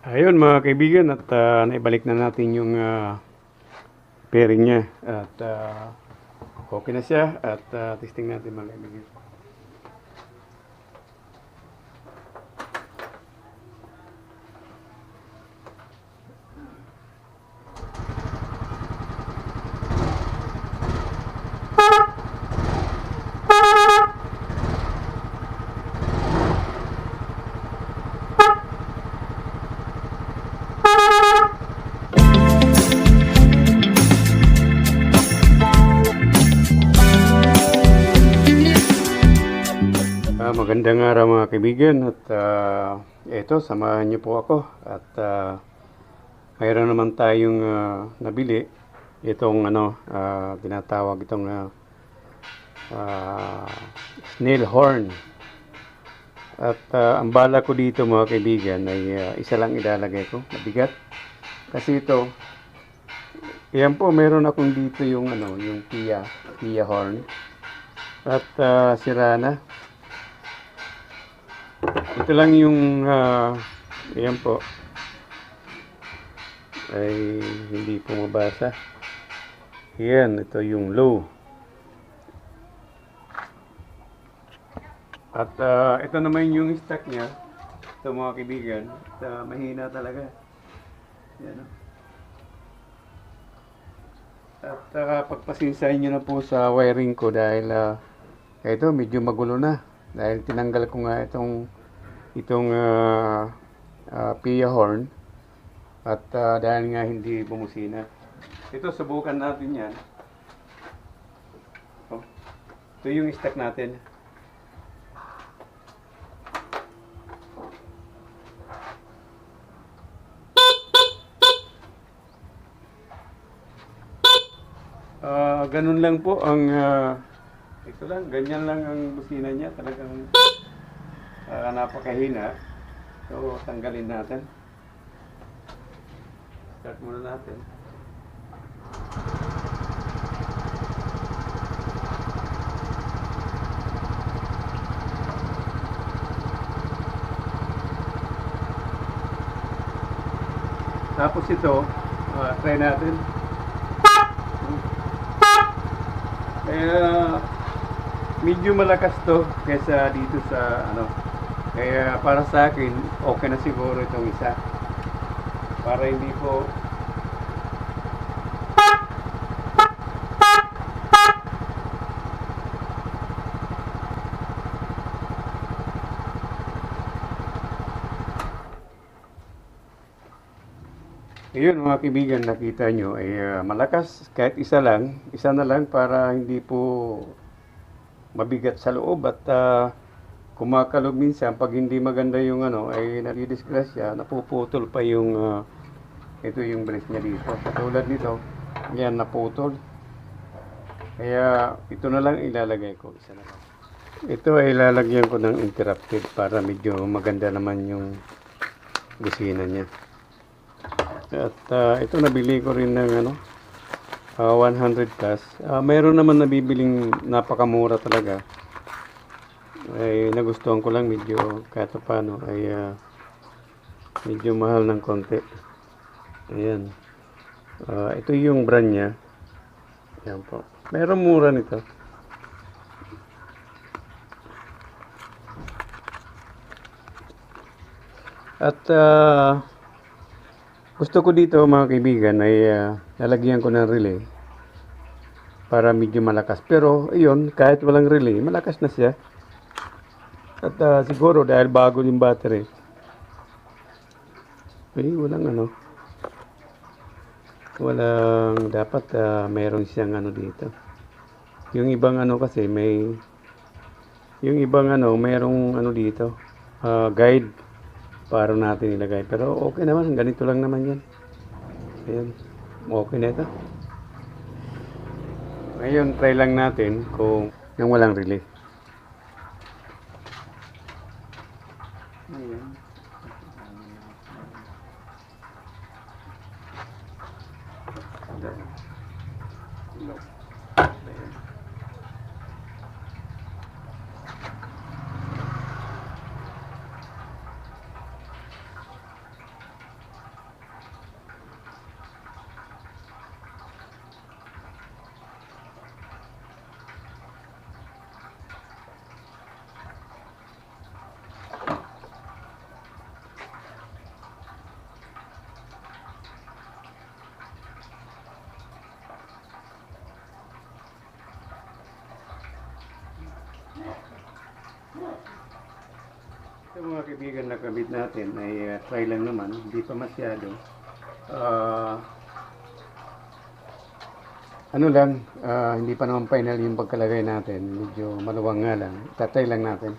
Ayun mga kaibigan at naibalik na natin yung pairing niya at okay na siya at testing natin mga kaibigan. Magandang araw mga kaibigan at ito samahan niyo po ako at mayroon naman tayong nabili itong tinatawag itong snail horn at ang bala ko dito mga kaibigan ay isa lang ilalagay ko, mabigat kasi ito yan po, meron akong dito yung yung Pia horn at sira na. Ito lang yung ayan po ay hindi pumabasa. Yan, ito yung low. At ito naman yung stock niya. Ito mga kaibigan. At, mahina talaga. Yan. At pagpasinsahin nyo na po sa wiring ko dahil ito medyo magulo na. Dahil tinanggal ko nga itong Pia horn at dahil nga hindi bumusina. Ito subukan natin yan. Oh, ito yung stock natin. Ganun lang po ang ito lang, ganyan lang ang busina niya, talagang napakahina. So, tanggalin natin. Start muna natin. Tapos ito, try natin. Kaya medyo malakas to kaysa dito sa kaya para sa akin okay na siguro itong isa para hindi po ayun mga kaibigan, nakita nyo ay malakas kahit isa na lang para hindi po mabigat sa loob at kumakalog minsan pag hindi maganda yung ay nadidisgrasya, napuputol pa yung ito yung brace niya dito. Katulad nito, yan naputol. Kaya ito na lang ilalagay ko, isa na lang. Ito ay ilalagyan ko ng interrupted para medyo maganda naman yung busina niya. At ito nabili ko rin ng 100 plus. Mayroon naman nabibiling napakamura talaga. Ay nagustuhan ko lang medyo kahit paano ay medyo mahal ng konti. Ayan. Ito yung brand niya. Ayan po. Mayroon mura nito. At gusto ko dito mga kaibigan ay lalagyan ko ng relay para medyo malakas. Pero ayun, kahit walang relay, malakas na siya. At siguro dahil bago yung battery. Walang walang dapat meron siyang dito. Yung ibang kasi yung ibang merong dito, guide para natin ilagay. Pero okay naman, ganito lang naman yan. Ayan, okay na ito. Ngayon, try lang natin kung yung walang relay. Ayan. kaibigan na kabit natin ay try lang naman, hindi pa masyado. Ah, ano lang, hindi pa naman final yung pagkalagay natin. Medyo maluwang nga lang. Tatry lang natin.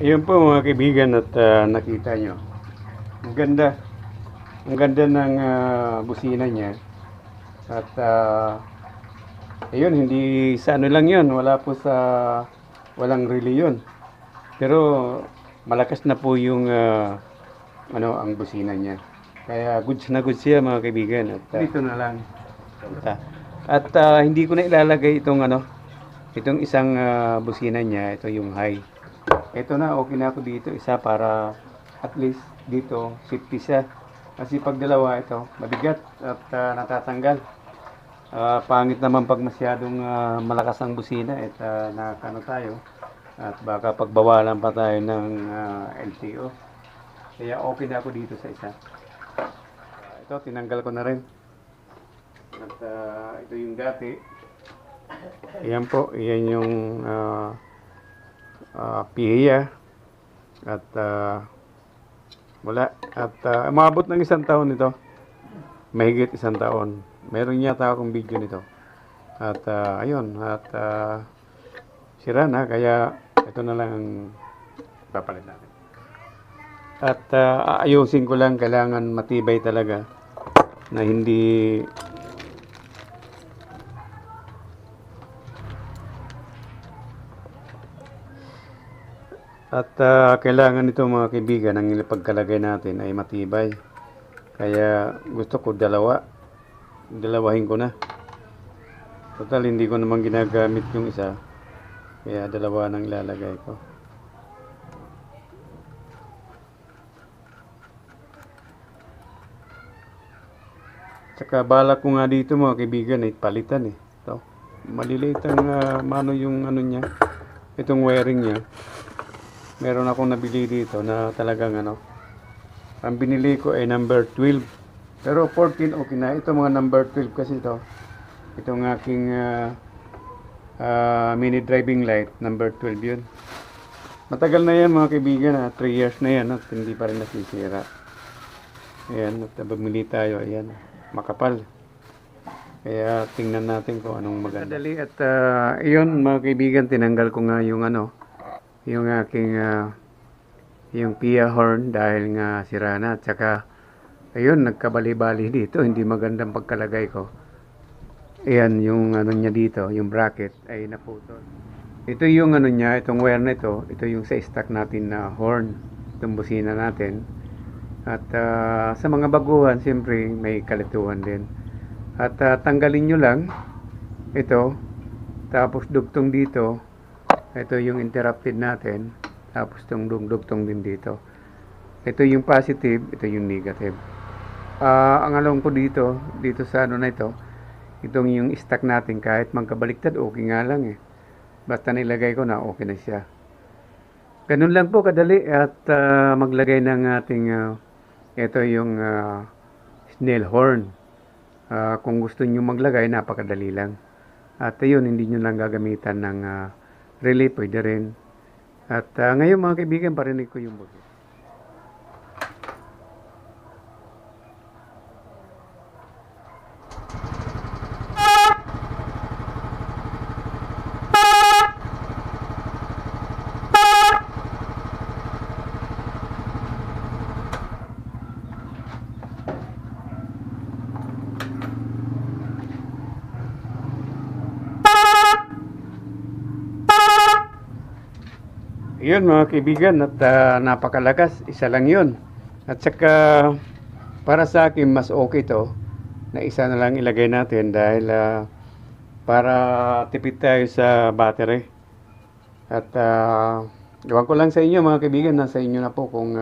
Ayun po mga kaibigan at nakita nyo. Ang ganda. Ang ganda ng busina niya. At ayun, hindi sa ano lang yun. Wala po sa walang relay yun. Pero malakas na po yung ang busina niya. Kaya goods na goods siya mga kaibigan. At dito na lang. At hindi ko na ilalagay itong isang busina niya. Ito yung high. Ito na, okay na ako dito. Isa para at least dito, safety siya. Kasi pag dalawa ito, mabigat at natatanggal. Pangit naman pag masyadong malakas ang busina at nakakano tayo. At baka pagbawalan pa tayo ng LTO. Kaya okay na ako dito sa isa. Ito, tinanggal ko na rin. At ito yung dati. Ayan po, iyan yung pihiya. At wala. At umabot ng 1 taon ito. Mahigit 1 taon. Meron yata akong video nito. At ayun. At sira na. Kaya ito na lang ang papalit natin. At ayusin ko lang. Kailangan matibay talaga. Na hindi at kailangan nito mga kaibigan, ang pagkalagay natin ay matibay. Kaya gusto ko dalawahin ko na. Total hindi ko naman ginagamit yung isa. Kaya dalawa nang ilalagay ko. Tsaka balak ko nga dito mga kaibigan ay palitan eh. Ito. Maliliit ang mano yung ano niya. Itong wiring niya. Meron akong nabili dito na talagang ang binili ko ay number 12. Pero 14 okay na. Ito mga number 12 kasi ito. Itong aking mini driving light, number 12 yun. Matagal na yan mga kaibigan, 3 years na yan at hindi pa rin nasisira. Ayan, at bumili tayo, ayan, makapal. Kaya tingnan natin kung anong maganda. Dali at iyon mga kaibigan, tinanggal ko nga yung yung aking yung Pia horn dahil nga sira na. At saka ayun, nagkabali-bali dito, hindi magandang pagkalagay ko. Ayan yung niya dito, yung bracket ay naputol. Ito yung niya, itong wire na ito yung sa stock natin na horn, itong busina natin. At sa mga baguhan, siyempre may kalituhan din. At tanggalin nyo lang ito, tapos dugtong dito. Ito yung interrupted natin. Tapos itong dugtong din dito. Ito yung positive, ito yung negative. Ang alam ko dito sa na ito, itong yung stock natin kahit magkabaliktad, okay nga lang eh. Basta nilagay ko na, okay na siya. Ganun lang po kadali at maglagay ng ating, ito yung snail horn. Kung gusto nyo maglagay, napakadali lang. At yun, hindi nyo lang gagamitan ng relay, pwede rin. At ngayon mga kaibigan, parinig ko yung boses. Yun mga kaibigan, at napakalakas, isa lang yun. At saka para sa akin mas okay to na isa na lang ilagay natin dahil para tipid tayo sa battery. At gawan ko lang sa inyo mga kaibigan, nasa inyo na po kung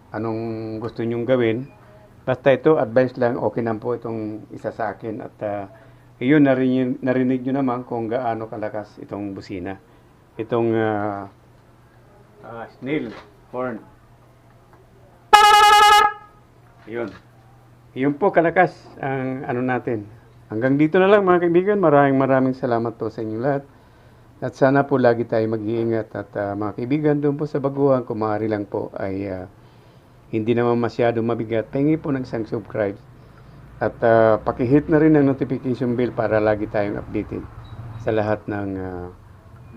anong gusto nyong gawin. Basta ito, advice lang, okay na po itong isa sa akin. At Iyon, narinig nyo naman kung gaano kalakas itong busina. Itong snail horn. Iyon. Iyon po kalakas ang ano natin. Hanggang dito na lang mga kaibigan. Maraming salamat po sa inyo lahat. At sana po lagi tayo mag-iingat. At mga kaibigan, doon po sa baguhan, kung maaari lang po ay hindi naman masyadong mabigat. Pahingi po ng isang subscribe. At pakihit na rin ang notification bell para lagi tayong updated sa lahat ng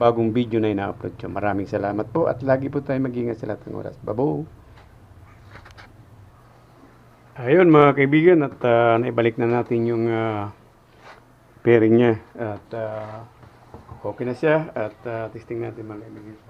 bagong video na ina-upload ko. Maraming salamat po at lagi po tayo mag-ingat sa lahat ng oras. Babo! Ayun mga kaibigan at naibalik na natin yung pairing niya at okay na siya at testing natin mga kaibigan.